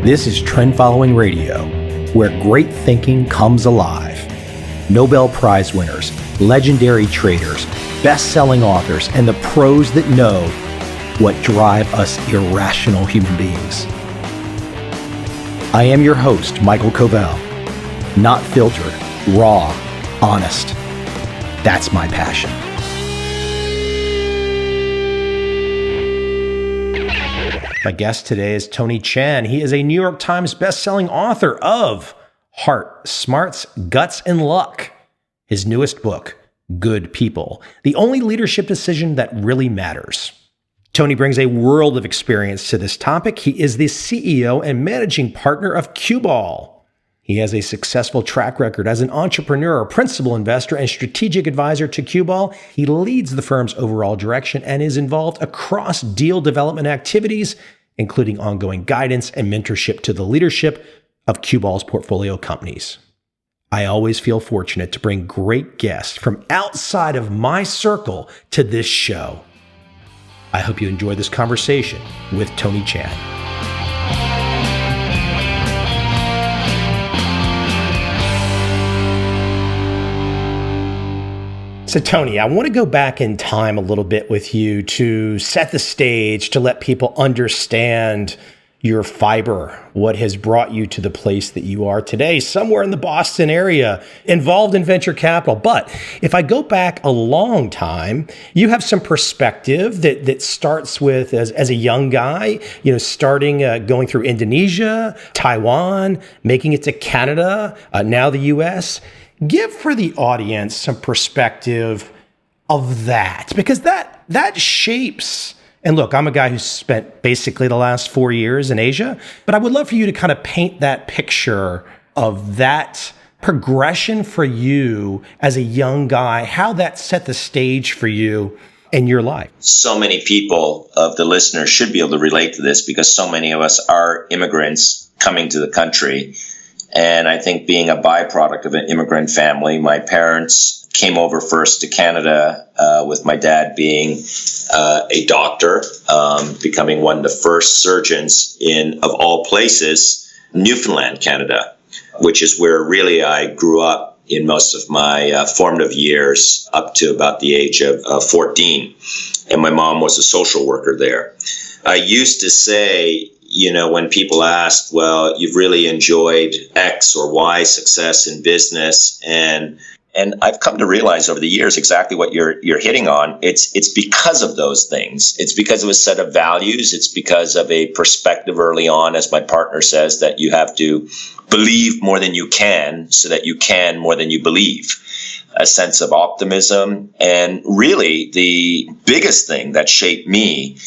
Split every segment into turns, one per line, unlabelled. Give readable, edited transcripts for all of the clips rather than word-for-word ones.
This is Trend Following Radio, where great thinking comes alive. Nobel Prize winners, legendary traders, best-selling authors, and the pros that know what drive us irrational human beings. I am your host, MICHAEL COVEL. Not filtered, raw, honest. That's my passion. My guest today is Anthony Tjan. He is a New York Times best-selling author of Heart, Smarts, Guts, and Luck. His newest book, Good People, the only leadership decision that really matters. Tony brings a world of experience to this topic. He is the CEO and managing partner of Cuball. He has a successful track record as an entrepreneur, principal investor, and strategic advisor to Cuball. He leads the firm's overall direction and is involved across deal development activities, including ongoing guidance and mentorship to the leadership of Cuball's portfolio companies. I always feel fortunate to bring great guests from outside of my circle to this show. I hope you enjoy this conversation with Anthony Tjan. So Tony, I want to go back in time a little bit with you to set the stage, to let people understand your fiber, what has brought you to the place that you are today, somewhere in the Boston area, involved in venture capital. But if I go back a long time, you have some perspective that starts with as a young guy, starting going through Indonesia, Taiwan, making it to Canada, now the US. Give for the audience some perspective of that, because that shapes. And look, I'm a guy who's spent basically the last 4 years in Asia, but I would love for you to kind of paint that picture of that progression for you as a young guy, how that set the stage for you in your life.
So many people of the listeners should be able to relate to this because so many of us are immigrants coming to the country. And I think being a byproduct of an immigrant family, my parents came over first to Canada with my dad being a doctor, becoming one of the first surgeons in, of all places, Newfoundland, Canada, which is where really I grew up in most of my formative years up to about the age of 14. And my mom was a social worker there. I used to say, when people ask, well, you've really enjoyed X or Y success in business, and I've come to realize over the years exactly what you're hitting on. It's because of those things. It's because of a set of values. It's because of a perspective early on, as my partner says, that you have to believe more than you can so that you can more than you believe. A sense of optimism. And really, the biggest thing that shaped me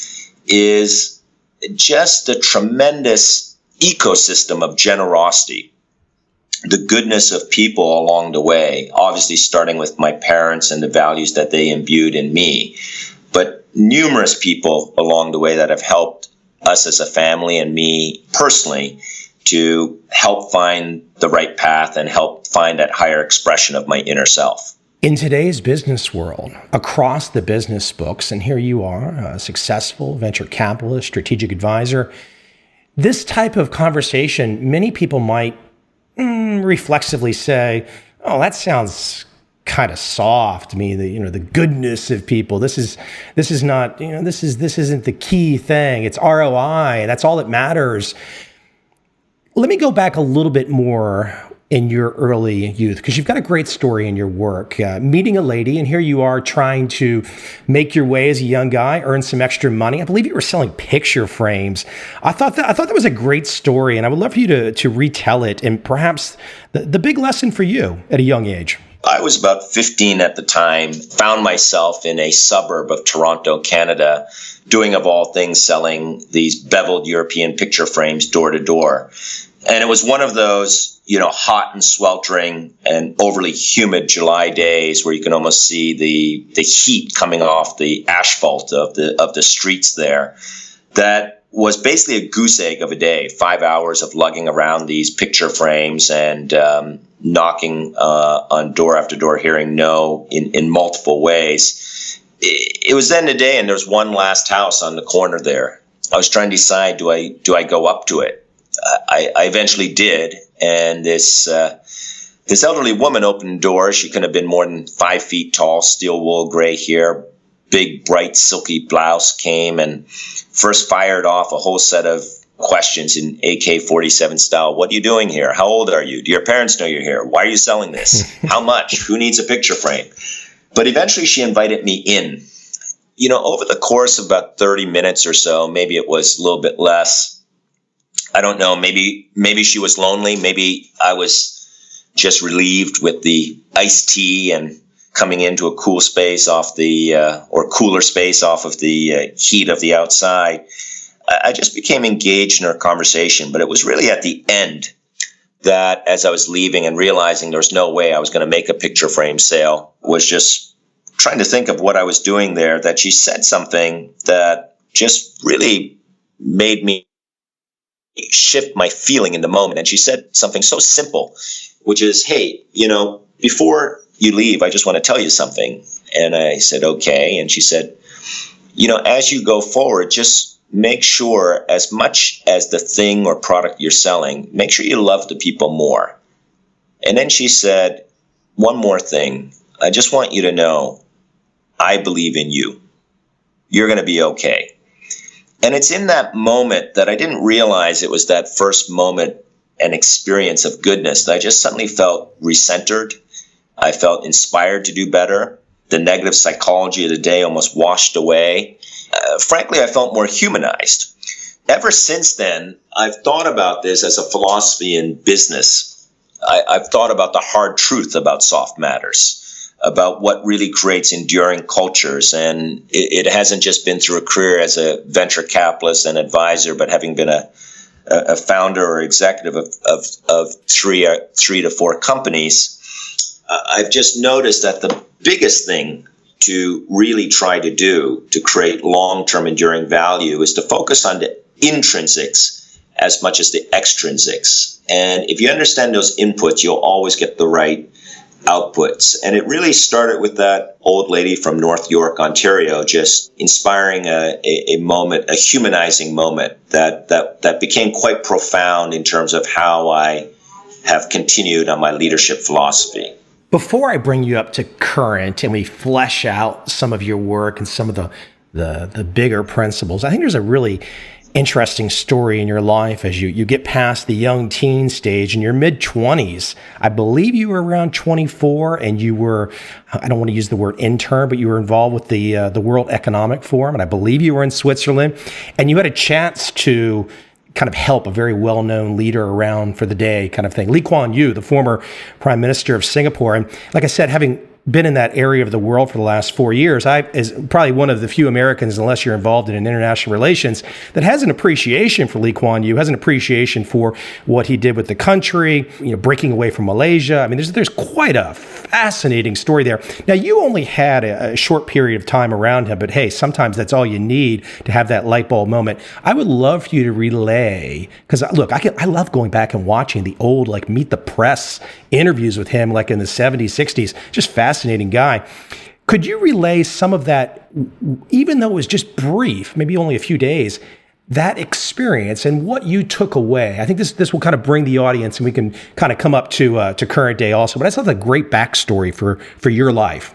is just a tremendous ecosystem of generosity, the goodness of people along the way, obviously starting with my parents and the values that they imbued in me, but numerous people along the way that have helped us as a family and me personally to help find the right path and help find that higher expression of my inner self.
In today's business world, across the business books, and here you are, a successful venture capitalist, strategic advisor, this type of conversation, many people might reflexively say, oh, that sounds kind of soft to me, the goodness of people. This is not, this isn't the key thing. It's ROI. That's all that matters. Let me go back a little bit more in your early youth, because you've got a great story in your work, meeting a lady, and here you are trying to make your way as a young guy, earn some extra money. I believe you were selling picture frames. I thought that was a great story, and I would love for you to retell it, and perhaps the big lesson for you at a young age.
I was about 15 at the time, found myself in a suburb of Toronto, Canada, doing, of all things, selling these beveled European picture frames door to door. And it was one of those, hot and sweltering and overly humid July days where you can almost see the heat coming off the asphalt of the streets there. That was basically a goose egg of a day, 5 hours of lugging around these picture frames and knocking on door after door, hearing no in multiple ways. It was then the day, and there was one last house on the corner there. I was trying to decide, do I go up to it? I eventually did, and this elderly woman opened the door. She couldn't have been more than 5 feet tall, steel wool, gray hair, big, bright, silky blouse, came and first fired off a whole set of questions in AK-47 style. What are you doing here? How old are you? Do your parents know you're here? Why are you selling this? How much? Who needs a picture frame? But eventually she invited me in. Over the course of about 30 minutes or so, maybe it was a little bit less. I don't know. Maybe she was lonely. Maybe I was just relieved with the iced tea and coming into a cool space off or cooler space off of the heat of the outside. I just became engaged in our conversation, but it was really at the end that, as I was leaving and realizing there was no way I was going to make a picture frame sale, was just trying to think of what I was doing there, that she said something that just really made me shift my feeling in the moment. And she said something so simple, which is, hey, before you leave, I just want to tell you something. And I said, okay. And she said, as you go forward, just make sure, as much as the thing or product you're selling, make sure you love the people more. And then she said, one more thing. I just want you to know, I believe in you. You're going to be okay. And it's in that moment that I didn't realize it was that first moment and experience of goodness that I just suddenly felt recentered. I felt inspired to do better. The negative psychology of the day almost washed away. Frankly, I felt more humanized. Ever since then, I've thought about this as a philosophy in business. I've thought about the hard truth about soft matters, about what really creates enduring cultures. And it hasn't just been through a career as a venture capitalist and advisor, but having been a founder or executive of three to four companies. I've just noticed that the biggest thing to really try to do to create long-term enduring value is to focus on the intrinsics as much as the extrinsics. And if you understand those inputs, you'll always get the right outputs. And it really started with that old lady from North York, Ontario, just inspiring a moment, a humanizing moment that became quite profound in terms of how I have continued on my leadership philosophy.
Before I bring you up to current and we flesh out some of your work and some of the bigger principles, I think there's a really interesting story in your life as you get past the young teen stage in your mid-20s. I believe you were around 24 and you were, I don't want to use the word intern, but you were involved with the World Economic Forum, and I believe you were in Switzerland, and you had a chance to kind of help a very well-known leader around for the day kind of thing. Lee Kuan Yew, the former Prime Minister of Singapore. And like I said, having been in that area of the world for the last 4 years, I is probably one of the few Americans, unless you're involved in international relations, that has an appreciation for Lee Kuan Yew, has an appreciation for what he did with the country, breaking away from Malaysia. I mean, there's quite a fascinating story there. Now, you only had a short period of time around him, but hey, sometimes that's all you need to have that light bulb moment. I would love for you to relay, because look, I love going back and watching the old, like, Meet the Press interviews with him, like in the 70s, 60s, just fascinating guy. Could you relay some of that, even though it was just brief, maybe only a few days, that experience and what you took away? I think this will kind of bring the audience, and we can kind of come up to current day also. But that's a great backstory for your life.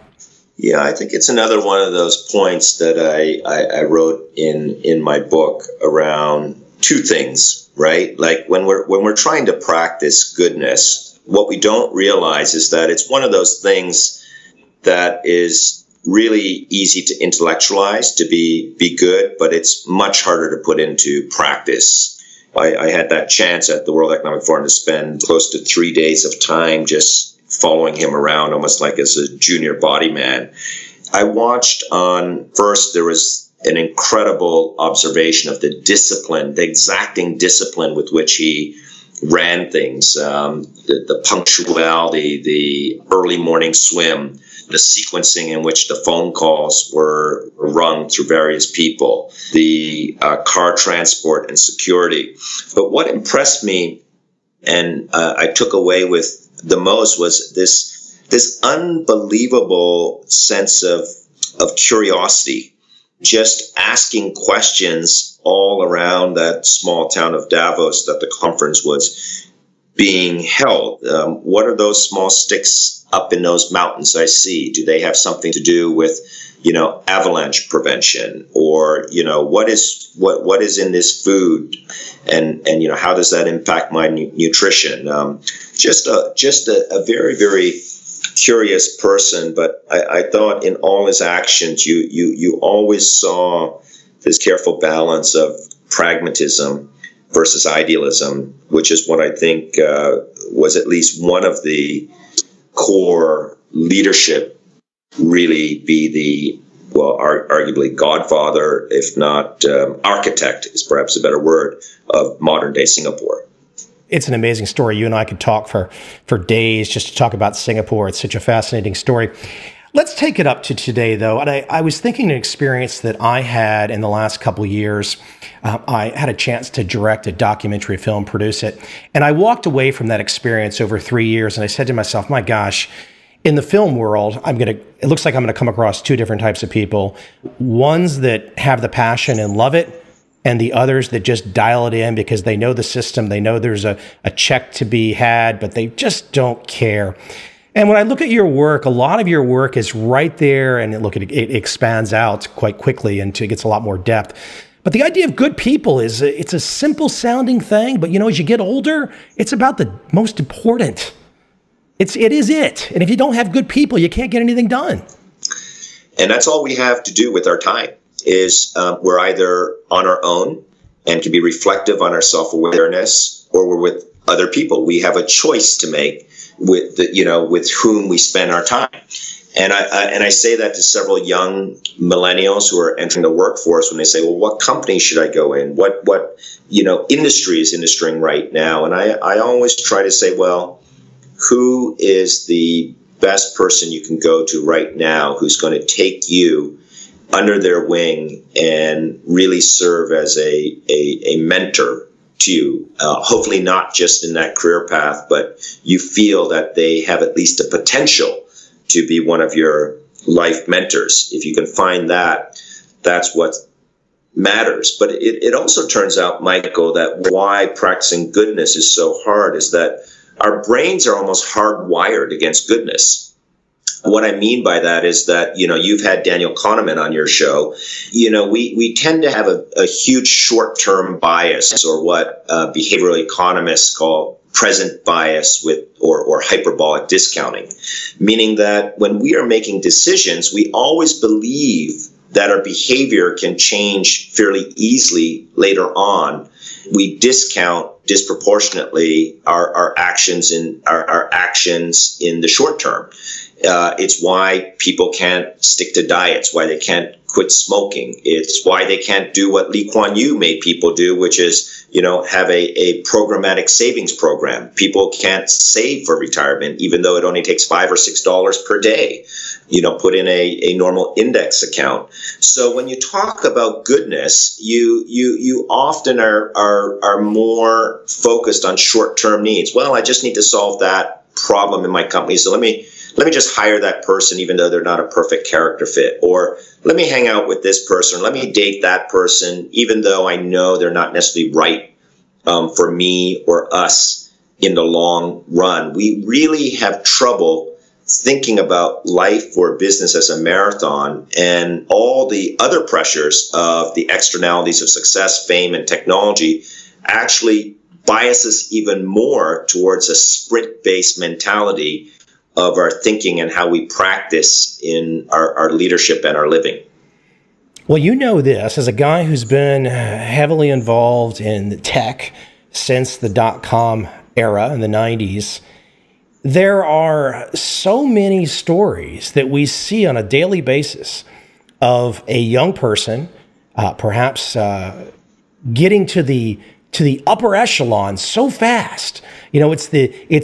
Yeah, I think it's another one of those points that I wrote in my book around two things, right? Like when we're trying to practice goodness, what we don't realize is that it's one of those things that is really easy to intellectualize, to be good, but it's much harder to put into practice. I had that chance at the World Economic Forum to spend close to 3 days of time just following him around, almost like as a junior body man. I watched first there was an incredible observation of the discipline, the exacting discipline with which he ran things, the punctuality, the early morning swim, the sequencing in which the phone calls were rung through various people, the car transport and security. But what impressed me and I took away with the most was this unbelievable sense of curiosity, just asking questions all around that small town of Davos that the conference was being held. What are those small sticks up in those mountains I see? Do they have something to do with, avalanche prevention, or what is in this food, and how does that impact my nutrition? Just a very, very curious person, but I thought in all his actions, you always saw this careful balance of pragmatism versus idealism, which is what I think was at least one of the core leadership, really be the, arguably godfather, if not architect is perhaps a better word, of modern day Singapore.
It's an amazing story. You and I could talk for days just to talk about Singapore. It's such a fascinating story. Let's take it up to today, though. And I was thinking an experience that I had in the last couple of years. I had a chance to direct a documentary film, produce it. And I walked away from that experience over 3 years. And I said to myself, my gosh, in the film world, it looks like I'm going to come across two different types of people. Ones that have the passion and love it, and the others that just dial it in because they know the system. They know there's a check to be had, but they just don't care. And when I look at your work, a lot of your work is right there, and it expands out quite quickly and it gets a lot more depth. But the idea of good people it's a simple sounding thing, but as you get older, it's about the most important. It is it. And if you don't have good people, you can't get anything done.
And that's all we have to do with our time is we're either on our own and can be reflective on our self-awareness, or we're with other people. We have a choice to make with whom we spend our time. And I say that to several young millennials who are entering the workforce when they say, well, what company should I go in? What industry is industrying right now? And I always try to say, well, who is the best person you can go to right now who's going to take you under their wing and really serve as a mentor to you, hopefully not just in that career path, but you feel that they have at least a potential to be one of your life mentors. If you can find that, that's what matters. But it also turns out, Michael, that why practicing goodness is so hard is that our brains are almost hardwired against goodness. What I mean by that is that, you've had Daniel Kahneman on your show. We tend to have a huge short-term bias, or what behavioral economists call present bias or hyperbolic discounting, meaning that when we are making decisions, we always believe that our behavior can change fairly easily later on. We discount disproportionately our actions in the short term. It's why people can't stick to diets, why they can't quit smoking. It's why they can't do what Lee Kuan Yew made people do, which is, have a programmatic savings program. People can't save for retirement, even though it only takes $5 or $6 per day, put in a normal index account. So when you talk about goodness, you often are more focused on short-term needs. Well, I just need to solve that problem in my company, so let me just hire that person even though they're not a perfect character fit. Or let me hang out with this person. Let me date that person even though I know they're not necessarily right for me or us in the long run. We really have trouble thinking about life or business as a marathon, and all the other pressures of the externalities of success, fame, and technology actually bias us even more towards a sprint-based mentality of our thinking and how we practice in our leadership and our living.
Well, this as a guy who's been heavily involved in tech since the dot-com era in the 90s. There are so many stories that we see on a daily basis of a young person, perhaps getting to the upper echelon so fast. It's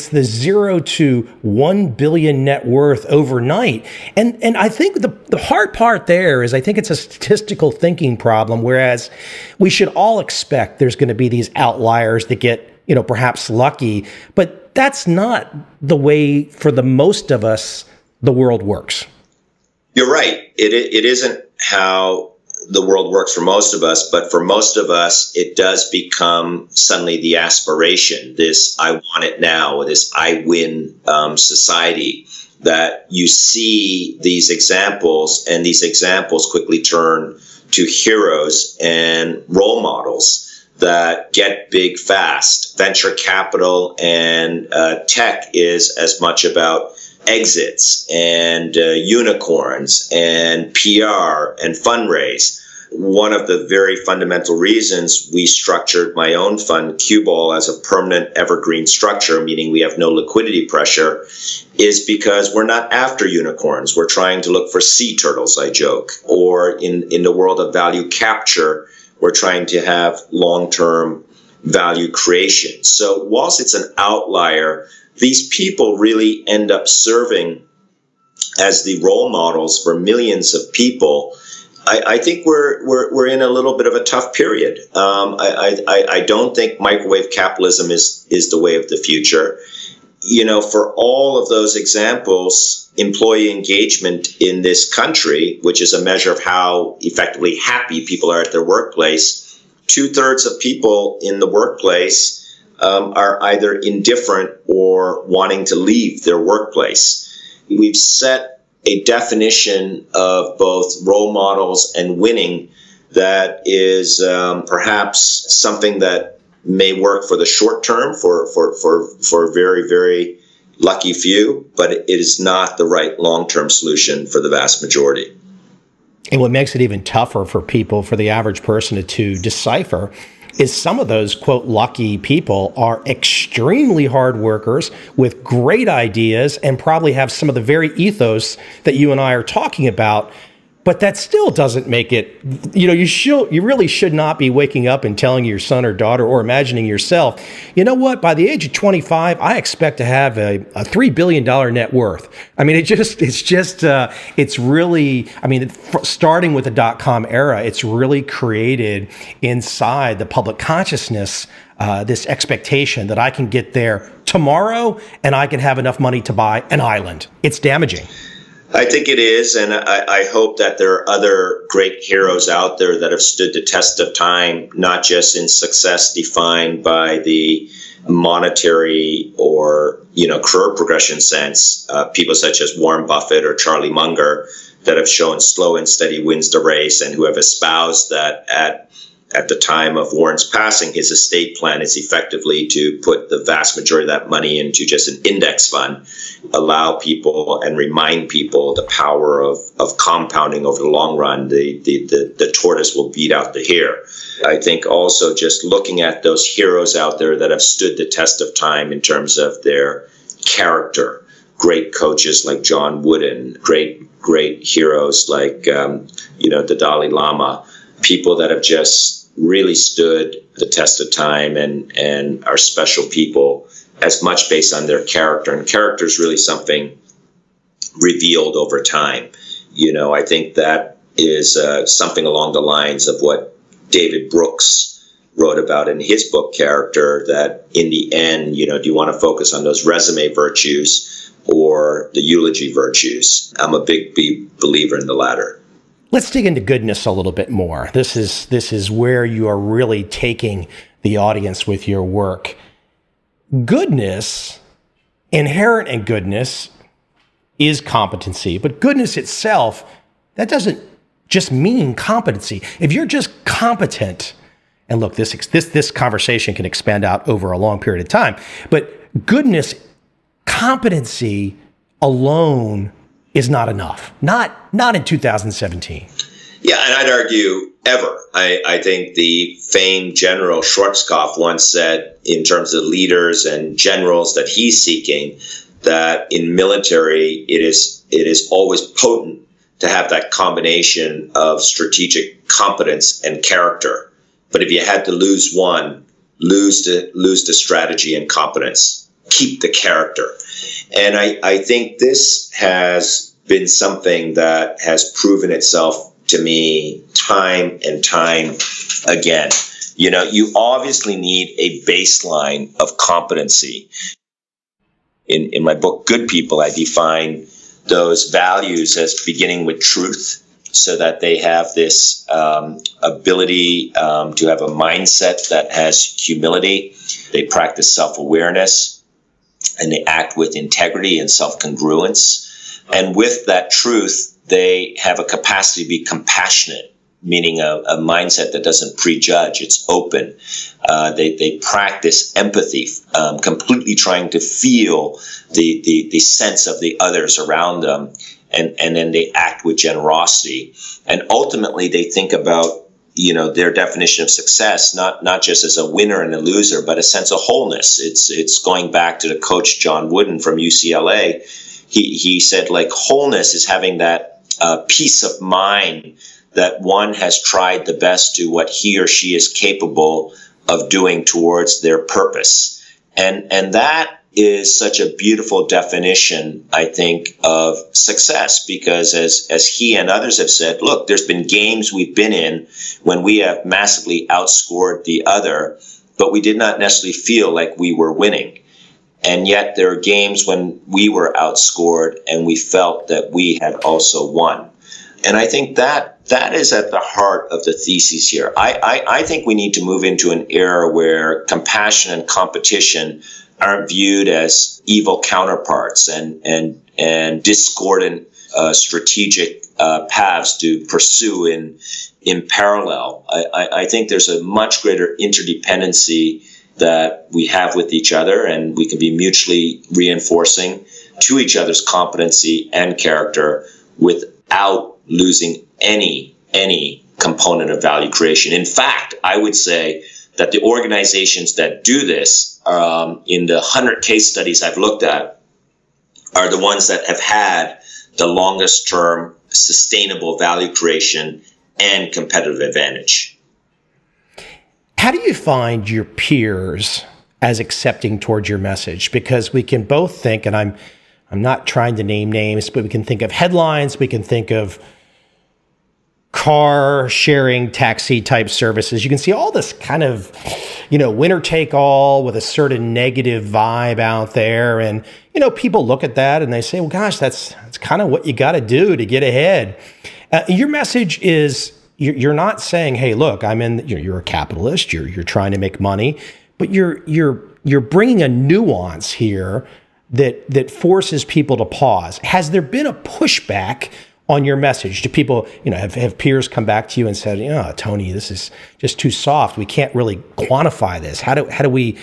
the 0 to 1 billion net worth overnight. And I think the hard part there is I think it's a statistical thinking problem, whereas we should all expect there's going to be these outliers that get, perhaps lucky, but that's not the way for the most of us the world works.
You're right. It isn't how the world works for most of us, but for most of us, it does become suddenly the aspiration, this I want it now, this I win society, that you see these examples, and these examples quickly turn to heroes and role models that get big fast. Venture capital and tech is as much about exits and unicorns and PR and fundraise. One of the very fundamental reasons we structured my own fund, Q-Ball, as a permanent evergreen structure, meaning we have no liquidity pressure, is because we're not after unicorns. We're trying to look for sea turtles, I joke. Or in the world of value capture, we're trying to have long-term value creation. So whilst it's an outlier, these people really end up serving as the role models for millions of people. I think we're in a little bit of a tough period. I don't think microwave capitalism is the way of the future. You know, for all of those examples, employee engagement in this country, which is a measure of how effectively happy people are at their workplace, 2/3 of people in the workplace are either indifferent or wanting to leave their workplace. We've set a definition of both role models and winning that is perhaps something that may work for the short term for very, very lucky few, but it is not the right long-term solution for the vast majority.
And what makes it even tougher for people, for the average person to decipher, is some of those, quote, lucky people are extremely hard workers with great ideas and probably have some of the very ethos that you and I are talking about. But that still doesn't make it, you know, you really should not be waking up and telling your son or daughter or imagining yourself, you know what, by the age of 25, I expect to have a $3 billion net worth. I mean, it's really, I mean, starting with the .com era, it's really created inside the public consciousness this expectation that I can get there tomorrow and I can have enough money to buy an island. It's damaging.
I think it is, and I hope that there are other great heroes out there that have stood the test of time, not just in success defined by the monetary or, you know, career progression sense. People such as Warren Buffett or Charlie Munger that have shown slow and steady wins the race, and who have espoused that at the time of Warren's passing, his estate plan is effectively to put the vast majority of that money into just an index fund, allow people and remind people the power of compounding over the long run. The tortoise will beat out the hare. I think also just looking at those heroes out there that have stood the test of time in terms of their character, great coaches like John Wooden, great heroes like, the Dalai Lama, people that have just really stood the test of time and are special people as much based on their character. And character is really something revealed over time. You know, I think that is something along the lines of what David Brooks wrote about in his book, Character, that in the end, you know, do you want to focus on those resume virtues or the eulogy virtues? I'm a big believer in the latter.
Let's dig into goodness a little bit more. This is where you are really taking the audience with your work. Goodness, inherent in goodness, is competency. But goodness itself, that doesn't just mean competency. If you're just competent, and look, this conversation can expand out over a long period of time, but goodness, competency alone is not enough. Not in 2017.
Yeah, and I'd argue ever. I think the famed General Schwarzkopf once said, in terms of leaders and generals that he's seeking, that in military it is always potent to have that combination of strategic competence and character. But if you had to lose one, lose the strategy and competence. Keep the character. And I think this has been something that has proven itself to me time and time again. You know, you obviously need a baseline of competency. In my book, Good People, I define those values as beginning with truth, so that they have this ability to have a mindset that has humility. They practice self-awareness, and they act with integrity and self-congruence. And with that truth, they have a capacity to be compassionate, meaning a mindset that doesn't prejudge. It's open. They practice empathy, completely trying to feel the sense of the others around them. And then they act with generosity. And ultimately, they think about, their definition of success, not just as a winner and a loser, but a sense of wholeness. It's going back to the coach, John Wooden from UCLA. He said, like, wholeness is having that peace of mind that one has tried the best to what he or she is capable of doing towards their purpose. And that is such a beautiful definition, I think, of success, because as he and others have said, look, there's been games we've been in when we have massively outscored the other, but we did not necessarily feel like we were winning. And yet there are games when we were outscored and we felt that we had also won. And I think that is at the heart of the thesis here. I think we need to move into an era where compassion and competition aren't viewed as evil counterparts and discordant strategic paths to pursue in parallel. I think there's a much greater interdependency that we have with each other, and we can be mutually reinforcing to each other's competency and character without losing any component of value creation. In fact, I would say that the organizations that do this, in the 100 case studies I've looked at, are the ones that have had the longest term sustainable value creation and competitive advantage.
How do you find your peers as accepting towards your message? Because we can both think, and I'm not trying to name names, but we can think of headlines, we can think of car sharing taxi type services. You can see all this kind of, winner take all with a certain negative vibe out there. And, people look at that and they say, well, gosh, that's kind of what you got to do to get ahead. Your message is, you're not saying, hey, look, you're a capitalist, you're trying to make money, but you're bringing a nuance here that forces people to pause. Has there been a pushback on your message? Do people, have peers come back to you and said, Tony, this is just too soft. We can't really quantify this. How do we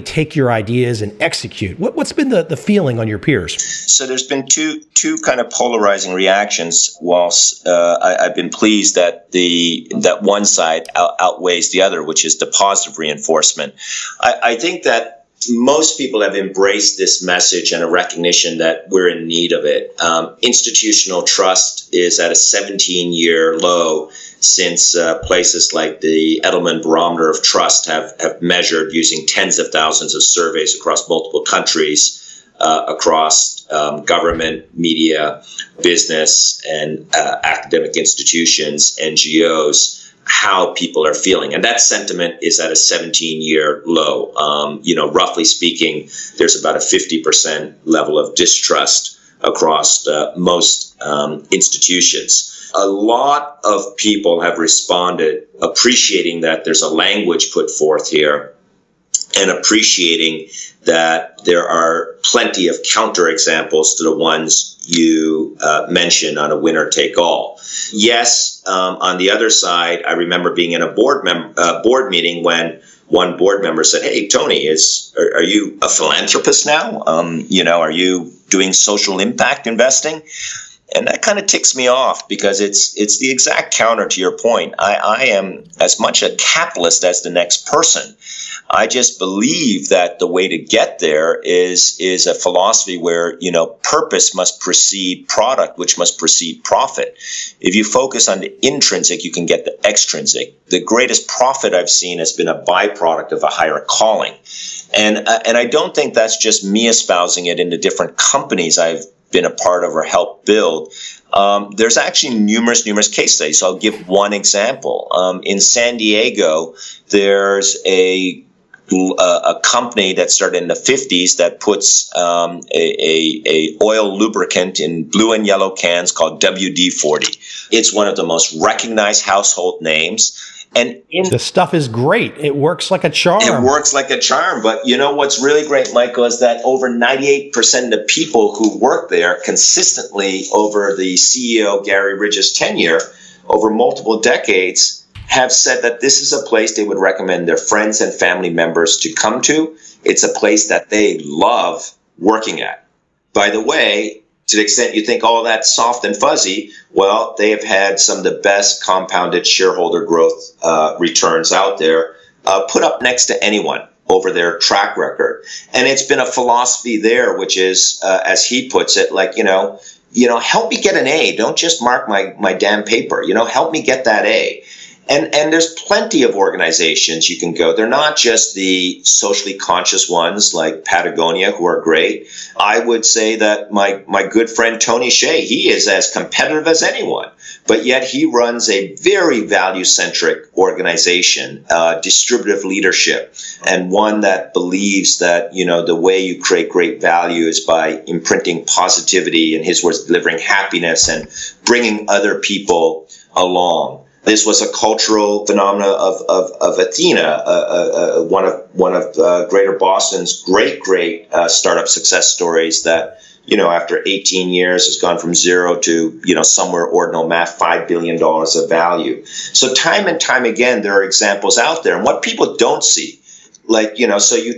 take your ideas and execute? What's been the feeling on your peers?
So there's been two kind of polarizing reactions. Whilst I've been pleased that that one side outweighs the other, which is the positive reinforcement. I think that most people have embraced this message and a recognition that we're in need of it. Institutional trust is at a 17-year low since places like the Edelman Barometer of Trust have measured using tens of thousands of surveys across multiple countries, across government, media, business, and academic institutions, NGOs, how people are feeling. And that sentiment is at a 17-year low. Roughly speaking, there's about a 50% level of distrust across most institutions. A lot of people have responded appreciating that there's a language put forth here and appreciating that there are plenty of counterexamples to the ones you mentioned on a winner-take-all. Yes, on the other side, I remember being in a board meeting when one board member said, "Hey, Tony, are you a philanthropist now? Are you doing social impact investing?" And that kind of ticks me off because it's the exact counter to your point. I am as much a capitalist as the next person. I just believe that the way to get there is a philosophy where, purpose must precede product, which must precede profit. If you focus on the intrinsic, you can get the extrinsic. The greatest profit I've seen has been a byproduct of a higher calling. And I don't think that's just me espousing it in the different companies I've been a part of or helped build. There's actually numerous case studies. So I'll give one example. In San Diego, there's a a company that started in the 50s that puts a oil lubricant in blue and yellow cans called WD-40. It's one of the most recognized household names. And
the stuff is great. It works like a charm.
It works like a charm. But you know what's really great, Michael, is that over 98% of the people who work there consistently over the CEO Gary Ridge's tenure, over multiple decades, have said that this is a place they would recommend their friends and family members to come to. It's a place that they love working at. By the way, to the extent you think all that's soft and fuzzy, well, they have had some of the best compounded shareholder growth returns out there, put up next to anyone over their track record. And it's been a philosophy there, which is, as he puts it, like, help me get an A. Don't just mark my damn paper. Help me get that A. And there's plenty of organizations you can go. They're not just the socially conscious ones like Patagonia, who are great. I would say that my good friend Tony Hsieh, he is as competitive as anyone, but yet he runs a very value-centric organization, distributive leadership, and one that believes that, the way you create great value is by imprinting positivity, in his words, delivering happiness and bringing other people along. This was a cultural phenomena of Athena, one of Greater Boston's great startup success stories that, after 18 years has gone from zero to, somewhere ordinal math, $5 billion of value. So time and time again, there are examples out there. And what people don't see, so you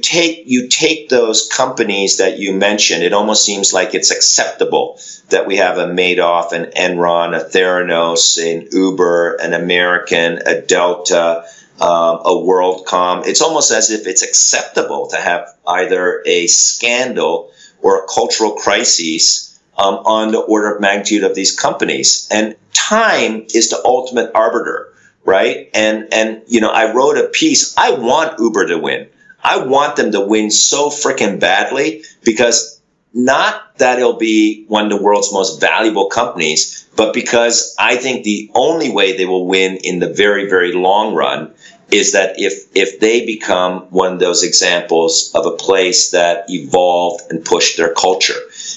take those companies that you mentioned, it almost seems like it's acceptable that we have a Madoff, an Enron, a Theranos, an Uber, an American, a Delta, a WorldCom. It's almost as if it's acceptable to have either a scandal or a cultural crisis on the order of magnitude of these companies. And time is the ultimate arbiter. Right. And I wrote a piece. I want Uber to win. I want them to win so freaking badly, because not that it'll be one of the world's most valuable companies, but because I think the only way they will win in the very, very long run is that if they become one of those examples of a place that evolved and pushed their culture.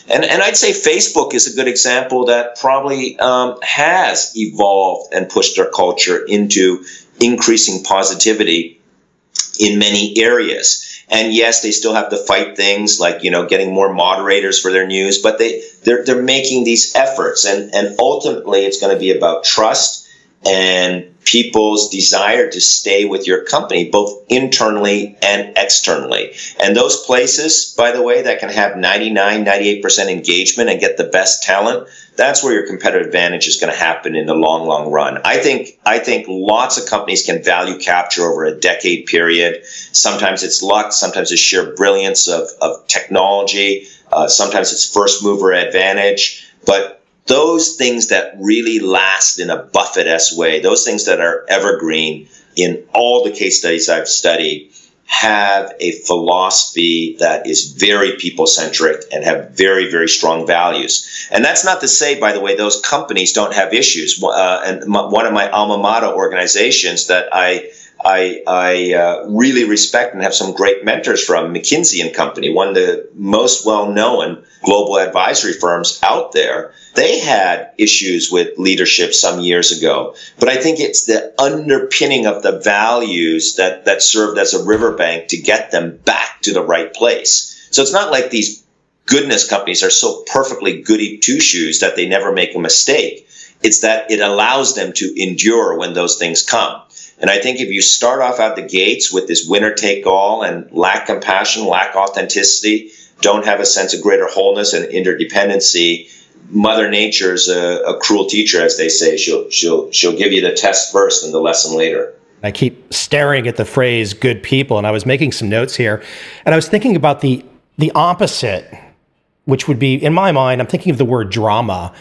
And I'd say Facebook is a good example that probably has evolved and pushed their culture into increasing positivity in many areas. And yes, they still have to fight things like, getting more moderators for their news, but they're making these efforts. And ultimately, it's going to be about trust and people's desire to stay with your company, both internally and externally. And those places, by the way, that can have 99, 98% engagement and get the best talent, that's where your competitive advantage is going to happen in the long, long run. I think lots of companies can value capture over a decade period. Sometimes it's luck, sometimes it's sheer brilliance of technology, sometimes it's first mover advantage, but those things that really last in a Buffett-esque way, those things that are evergreen in all the case studies I've studied, have a philosophy that is very people-centric and have very, very strong values. And that's not to say, by the way, those companies don't have issues. And one of my alma mater organizations that I really respect and have some great mentors from, McKinsey and Company, one of the most well-known global advisory firms out there. They had issues with leadership some years ago, but I think it's the underpinning of the values that served as a riverbank to get them back to the right place. So it's not like these goodness companies are so perfectly goody two-shoes that they never make a mistake. It's that it allows them to endure when those things come. And I think if you start off out the gates with this winner-take-all and lack compassion, lack authenticity, don't have a sense of greater wholeness and interdependency, Mother Nature's a cruel teacher, as they say. She'll give you the test first and the lesson later.
I keep staring at the phrase "good people," and I was making some notes here, and I was thinking about the opposite, which would be, in my mind, I'm thinking of the word drama.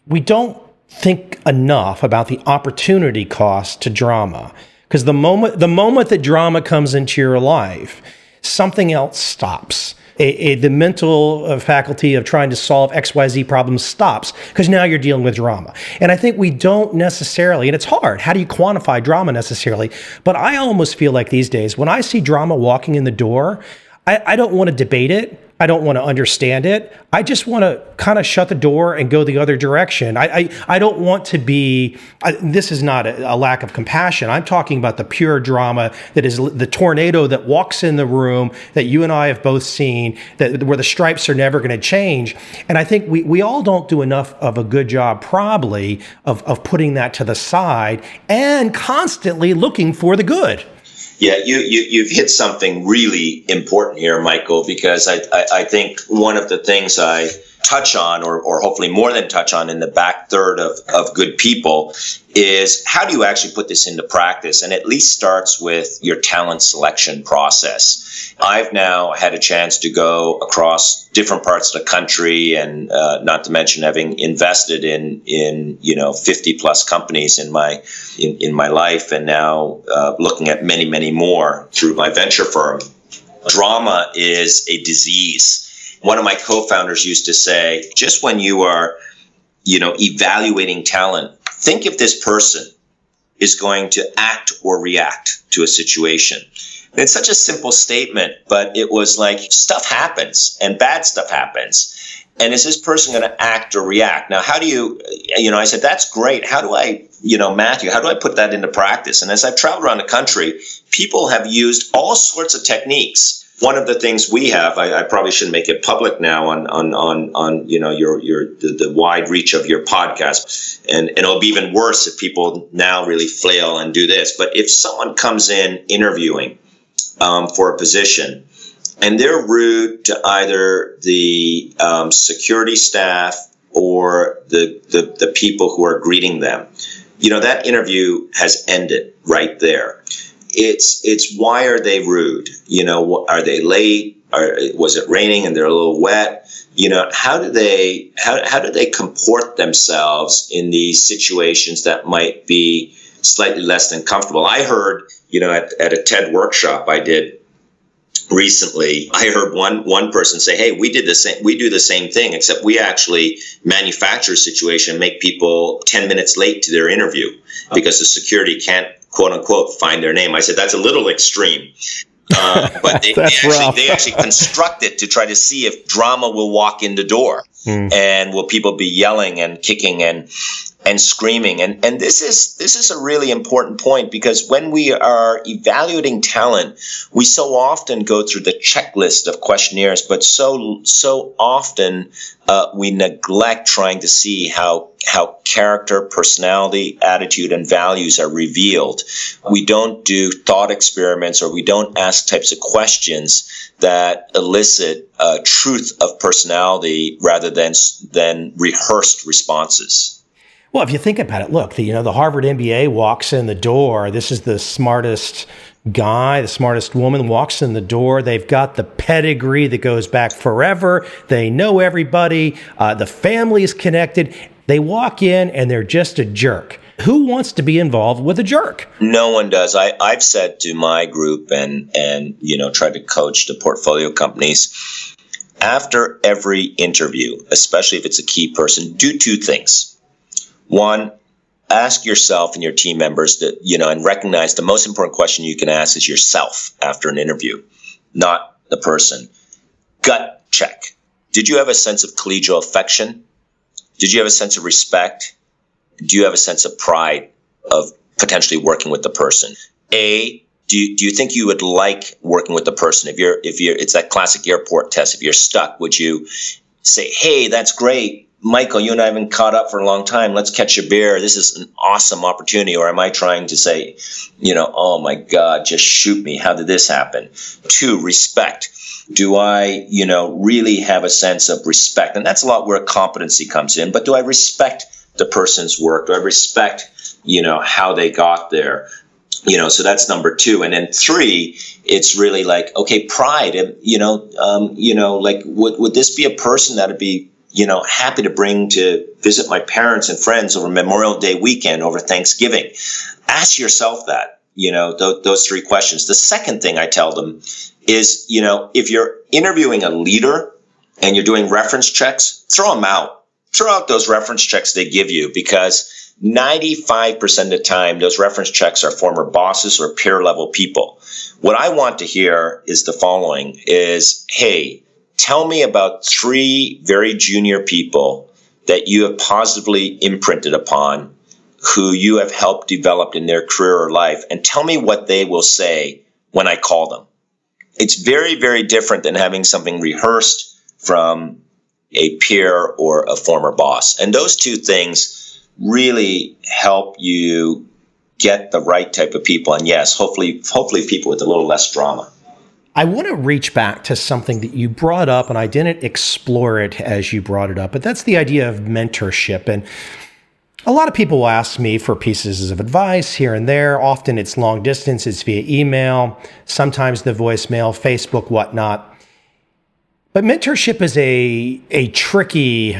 We don't think enough about the opportunity cost to drama, because the moment that drama comes into your life, something else stops. the mental faculty of trying to solve XYZ problems stops because now you're dealing with drama. And I think we don't necessarily, and it's hard, how do you quantify drama necessarily? But I almost feel like these days, when I see drama walking in the door, I don't want to debate it. I don't want to understand it. I just want to kind of shut the door and go the other direction. I don't want to be, this is not a lack of compassion. I'm talking about the pure drama that is the tornado that walks in the room that you and I have both seen, that where the stripes are never going to change. And I think we all don't do enough of a good job probably of putting that to the side and constantly looking for the good.
Yeah, you've hit something really important here, Michael, because I think one of the things I touch on, or hopefully more than touch on in the back third of Good People, is how do you actually put this into practice? And at least starts with your talent selection process. I've now had a chance to go across different parts of the country, and not to mention having invested in 50 plus companies in my life, and now looking at many more through my venture firm. Drama is a disease. One of my co-founders used to say, just when you are, evaluating talent, think if this person is going to act or react to a situation. And it's such a simple statement, but it was like stuff happens and bad stuff happens. And is this person going to act or react? Now, how do you, I said, that's great. How do I, Matthew, how do I put that into practice? And as I've traveled around the country, people have used all sorts of techniques. One of the things we have, I probably shouldn't make it public now on the wide reach of your podcast, and it'll be even worse if people now really flail and do this. But if someone comes in interviewing for a position, and they're rude to either the security staff or the people who are greeting them, that interview has ended right there. It's why are they rude? Are they late? Was it raining and they're a little wet? How do they comport themselves in these situations that might be slightly less than comfortable? I heard, at a TED workshop I did recently, I heard one person say, "Hey, we do the same thing, except we actually manufacture a situation and make people 10 minutes late to their interview because the security can't, quote unquote, find their name." I said, that's a little extreme. But they actually construct it to try to see if drama will walk in the door and will people be yelling and kicking and screaming. And this is a really important point, because when we are evaluating talent, we so often go through the checklist of questionnaires, but so often we neglect trying to see how character, personality, attitude, and values are revealed. We don't do thought experiments, or we don't ask types of questions that elicit truth of personality rather than rehearsed responses.
Well, if you think about it, look, the Harvard MBA walks in the door. This is the smartest guy, the smartest woman walks in the door. They've got the pedigree that goes back forever. They know everybody. The family is connected. They walk in and they're just a jerk. Who wants to be involved with a jerk?
No one does. I've said to my group and tried to coach the portfolio companies, after every interview, especially if it's a key person, do two things. One, ask yourself and your team members that, and recognize the most important question you can ask is yourself after an interview, not the person. Gut check. Did you have a sense of collegial affection? Did you have a sense of respect? Do you have a sense of pride of potentially working with the person? Do you think you would like working with the person? If you're, it's that classic airport test. If you're stuck, would you say, "Hey, that's great, Michael, you and I haven't caught up for a long time. Let's catch a beer. This is an awesome opportunity"? Or am I trying to say, "Oh my God, just shoot me. How did this happen?" 2, respect. Do I, really have a sense of respect? And that's a lot where competency comes in. But do I respect the person's work? Do I respect, how they got there? So that's number 2. And then 3, it's really like, okay, pride. Like, would this be a person that would be, happy to bring to visit my parents and friends over Memorial Day weekend, over Thanksgiving? Ask yourself that, those 3 questions. The second thing I tell them is, if you're interviewing a leader and you're doing reference checks, throw them out. Throw out those reference checks they give you, because 95% of the time, those reference checks are former bosses or peer level people. What I want to hear is the following is, hey, tell me about 3 very junior people that you have positively imprinted upon, who you have helped develop in their career or life, and tell me what they will say when I call them. It's very, very different than having something rehearsed from a peer or a former boss. And those 2 things really help you get the right type of people. And yes, hopefully people with a little less drama.
I want to reach back to something that you brought up, and I didn't explore it as you brought it up, but that's the idea of mentorship. And a lot of people will ask me for pieces of advice here and there. Often it's long distance, it's via email, sometimes the voicemail, Facebook, whatnot. But mentorship is a tricky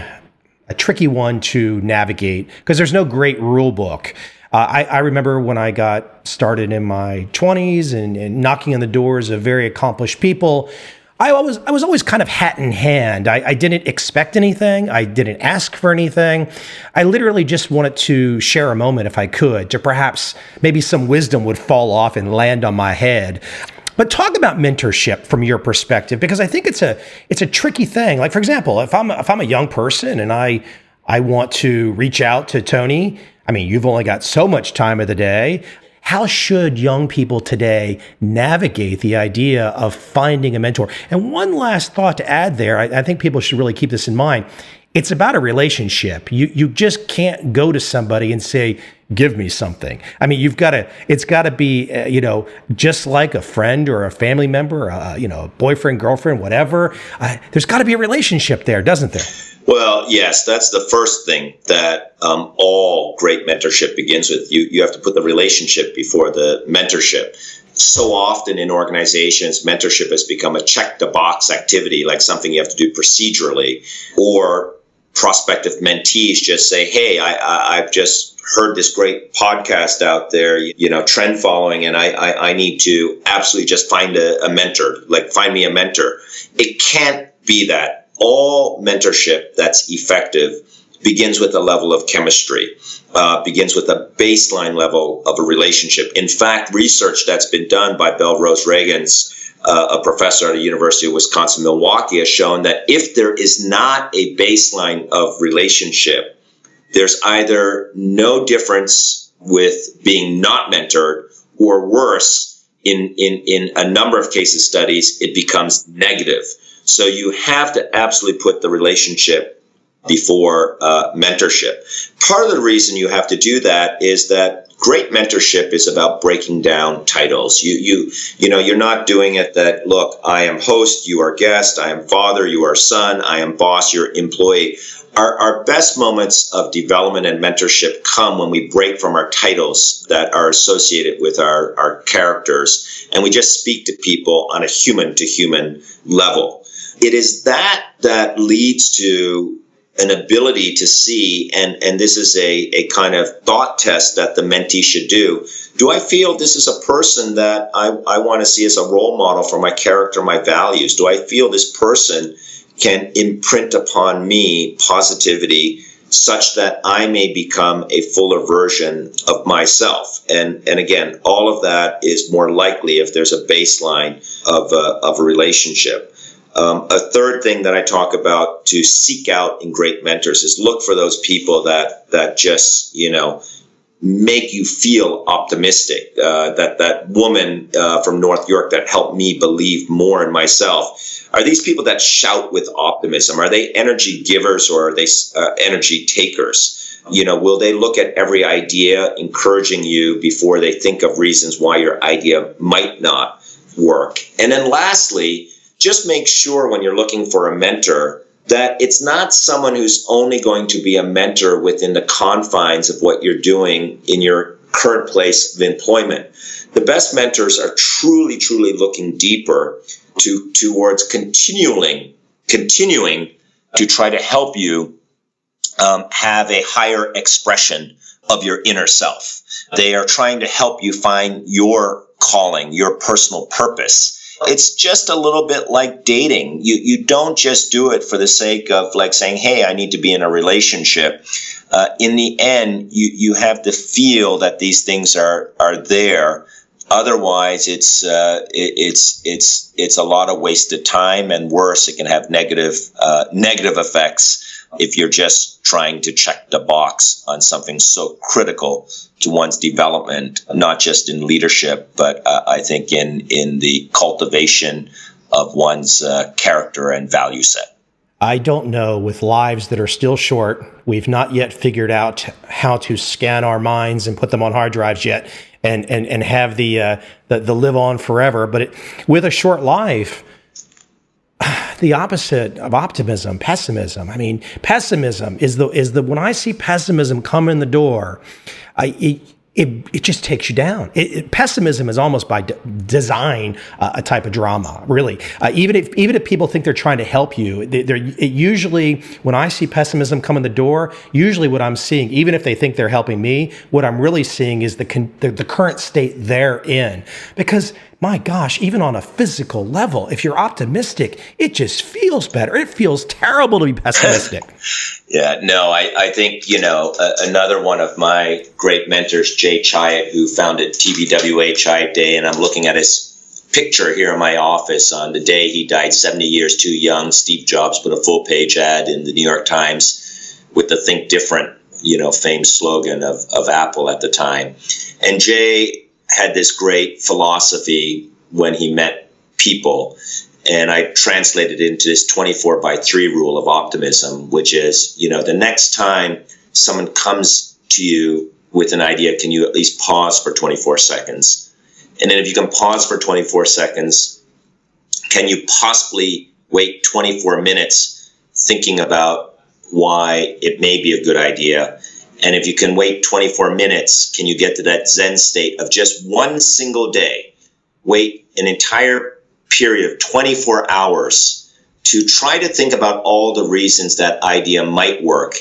one to navigate because there's no great rule book. I remember when I got started in my 20s and knocking on the doors of very accomplished people, I was always kind of hat in hand. I didn't expect anything. I didn't ask for anything. I literally just wanted to share a moment if I could, to perhaps maybe some wisdom would fall off and land on my head. But talk about mentorship from your perspective, because I think it's a tricky thing. Like, for example, if I'm a young person and I want to reach out to Tony, I mean, you've only got so much time of the day. How should young people today navigate the idea of finding a mentor? And one last thought to add there, I think people should really keep this in mind. It's about a relationship. You just can't go to somebody and say, give me something. I mean, it's got to be, just like a friend or a family member, a boyfriend, girlfriend, whatever. There's got to be a relationship there, doesn't there?
Well, yes, that's the first thing that all great mentorship begins with. You have to put the relationship before the mentorship. So often in organizations, mentorship has become a check-the-box activity, like something you have to do procedurally, or prospective mentees just say, hey, I've just heard this great podcast out there, trend following, and I need to absolutely just find a mentor, like find me a mentor. It can't be that. All mentorship that's effective begins with a level of chemistry, begins with a baseline level of a relationship. In fact, research that's been done by Belle Rose Reagan's, a professor at the University of Wisconsin-Milwaukee, has shown that if there is not a baseline of relationship, there's either no difference with being not mentored, or worse, in a number of cases studies, it becomes negative. So you have to absolutely put the relationship before mentorship. Part of the reason you have to do that is that great mentorship is about breaking down titles. You're not doing it that, look, I am host, you are guest, I am father, you are son, I am boss, you're employee. Our best moments of development and mentorship come when we break from our titles that are associated with our characters, and we just speak to people on a human-to-human level. It is that leads to an ability to see, and this is a kind of thought test that the mentee should do. Do I feel this is a person that I want to see as a role model for my character, my values? Do I feel this person can imprint upon me positivity such that I may become a fuller version of myself? And again, all of that is more likely if there's a baseline of a relationship. A third thing that I talk about to seek out in great mentors is look for those people that just, make you feel optimistic. That woman from North York that helped me believe more in myself. Are these people that shout with optimism? Are they energy givers, or are they energy takers? Will they look at every idea, encouraging you before they think of reasons why your idea might not work? And then lastly, just make sure when you're looking for a mentor that it's not someone who's only going to be a mentor within the confines of what you're doing in your current place of employment. The best mentors are truly, truly looking deeper towards continuing to try to help you have a higher expression of your inner self. They are trying to help you find your calling, your personal purpose. It's just a little bit like dating. You don't just do it for the sake of like saying, hey, I need to be in a relationship. In the end, you have to feel that these things are there. Otherwise, it's a lot of wasted time, and worse, it can have negative effects if you're just trying to check the box on something so critical to one's development, not just in leadership, but I think in the cultivation of one's character and value set.
I don't know, with lives that are still short, we've not yet figured out how to scan our minds and put them on hard drives yet and have the live on forever. But with a short life, the opposite of optimism, pessimism. I mean, pessimism is the when I see pessimism come in the door, it just takes you down. Pessimism is almost by design a type of drama, really. Even if people think they're trying to help you, usually when I see pessimism come in the door, usually what I'm seeing, even if they think they're helping me, what I'm really seeing is the current state they're in. Because my gosh, even on a physical level, if you're optimistic, it just feels better. It feels terrible to be pessimistic.
Yeah, no, I think, another one of my great mentors, Jay Chiat, who founded TBWA Chiat Day, and I'm looking at his picture here in my office on the day he died, 70 years too young. Steve Jobs put a full-page ad in the New York Times with the Think Different, famed slogan of Apple at the time. And Jay had this great philosophy when he met people, and I translated it into this 24/3 rule of optimism, which is, the next time someone comes to you with an idea, can you at least pause for 24 seconds? And then if you can pause for 24 seconds, can you possibly wait 24 minutes thinking about why it may be a good idea? And if you can wait 24 minutes, can you get to that Zen state of just one single day? Wait an entire period of 24 hours to try to think about all the reasons that idea might work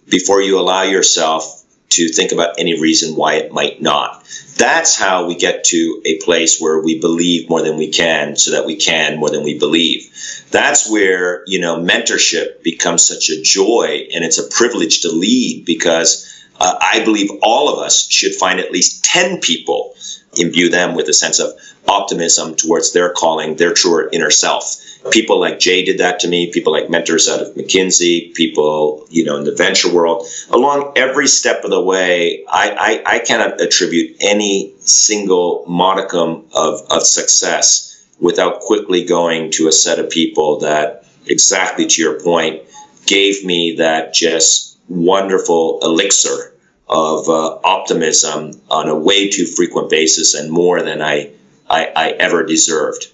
before you allow yourself to think about any reason why it might not. That's how we get to a place where we believe more than we can, so that we can more than we believe. That's where, mentorship becomes such a joy, and it's a privilege to lead, because I believe all of us should find at least 10 people, imbue them with a sense of optimism towards their calling, their truer inner self. People like Jay did that to me, people like mentors out of McKinsey, people, in the venture world. Along every step of the way, I cannot attribute any single modicum of success without quickly going to a set of people that, exactly to your point, gave me that just wonderful elixir of optimism on a way too frequent basis, and more than I ever deserved.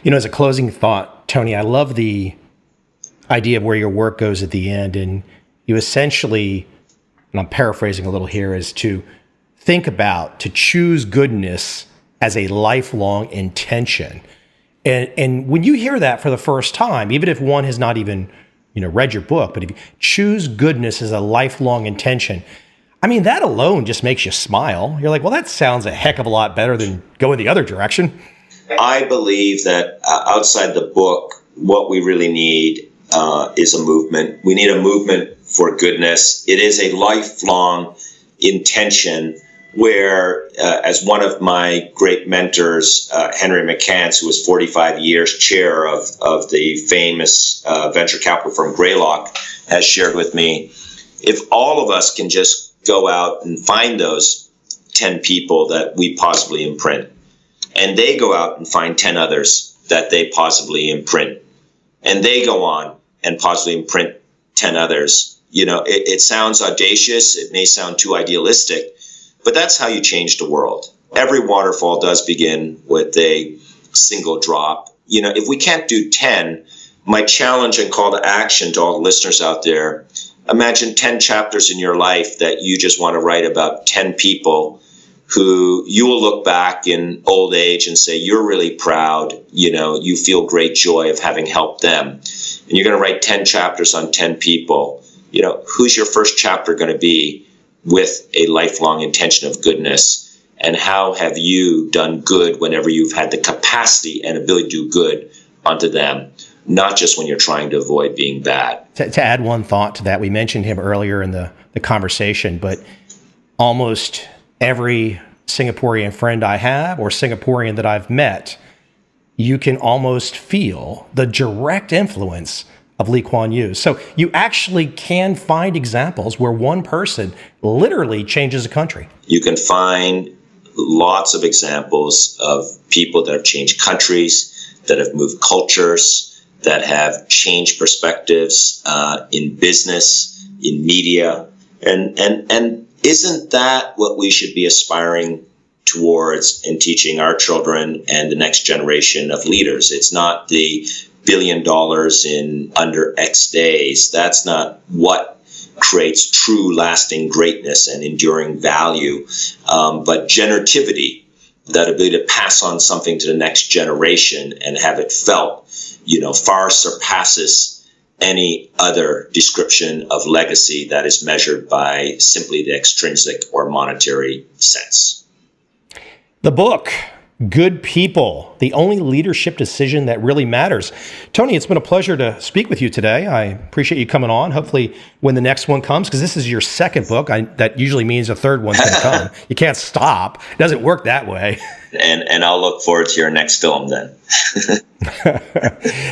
As a closing thought, Tony, I love the idea of where your work goes at the end. And you essentially, and I'm paraphrasing a little here, is to choose goodness as a lifelong intention. And when you hear that for the first time, even if one has not even, read your book, but if you choose goodness as a lifelong intention, I mean, that alone just makes you smile. You're like, well, that sounds a heck of a lot better than going the other direction.
I believe that outside the book, what we really need is a movement. We need a movement for goodness. It is a lifelong intention where, as one of my great mentors, Henry McCants, who was 45 years chair of the famous venture capital firm Greylock, has shared with me, if all of us can just go out and find those 10 people that we possibly imprint, and they go out and find 10 others that they possibly imprint, and they go on and possibly imprint 10 others. It sounds audacious. It may sound too idealistic, but that's how you change the world. Every waterfall does begin with a single drop. If we can't do 10, my challenge and call to action to all the listeners out there, imagine 10 chapters in your life that you just want to write about 10 people who you will look back in old age and say, you're really proud, you feel great joy of having helped them. And you're going to write 10 chapters on 10 people. Who's your first chapter going to be with a lifelong intention of goodness? and how have you done good whenever you've had the capacity and ability to do good unto them, not just when you're trying to avoid being bad.
To add one thought to that, we mentioned him earlier in the conversation, but almost every Singaporean friend I have or Singaporean that I've met, you can almost feel the direct influence of Lee Kuan Yew. So you actually can find examples where one person literally changes a country.
You can find lots of examples of people that have changed countries, that have moved cultures, that have changed perspectives in business, in media. And isn't that what we should be aspiring towards in teaching our children and the next generation of leaders? It's not the $1 billion in under X days. That's not what creates true lasting greatness and enduring value. But generativity, that ability to pass on something to the next generation and have it felt, far surpasses any other description of legacy that is measured by simply the extrinsic or monetary sense.
The book, Good People, the only leadership decision that really matters. Tony, it's been a pleasure to speak with you today. I appreciate you coming on. Hopefully when the next one comes, because this is your second book, that usually means a third one's going to come. You can't stop. It doesn't work that way.
And I'll look forward to your next film then.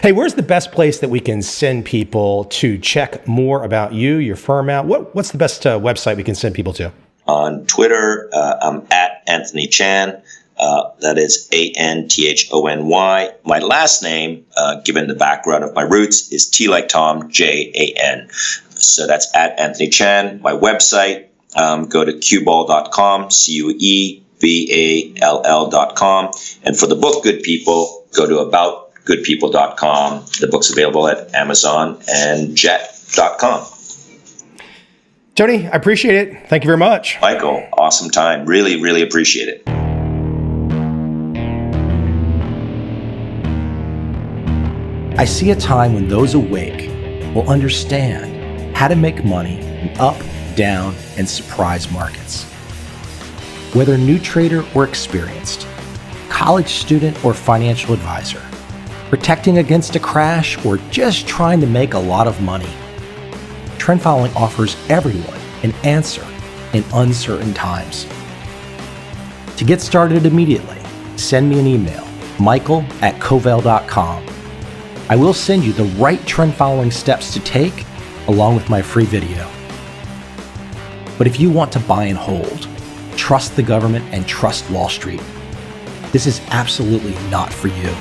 Hey, where's the best place that we can send people to check more about you, your firm out? What's the best website we can send people to?
On Twitter, I'm at Anthony Tjan. That is Anthony. My last name, given the background of my roots, is T like Tom, Jan. So that's at Anthony Tjan. My website, go to cueball.com, CUEBALL.com. And for the book Good People, go to aboutgoodpeople.com. The book's available at Amazon and jet.com.
Tony, I appreciate it. Thank you very much.
Michael, awesome time. Really, really appreciate it.
I see a time when those awake will understand how to make money in up, down, and surprise markets. Whether new trader or experienced, college student or financial advisor, protecting against a crash or just trying to make a lot of money, trend following offers everyone an answer in uncertain times. To get started immediately, send me an email, michael@covel.com. I will send you the right trend following steps to take along with my free video. But if you want to buy and hold, trust the government and trust Wall Street, this is absolutely not for you.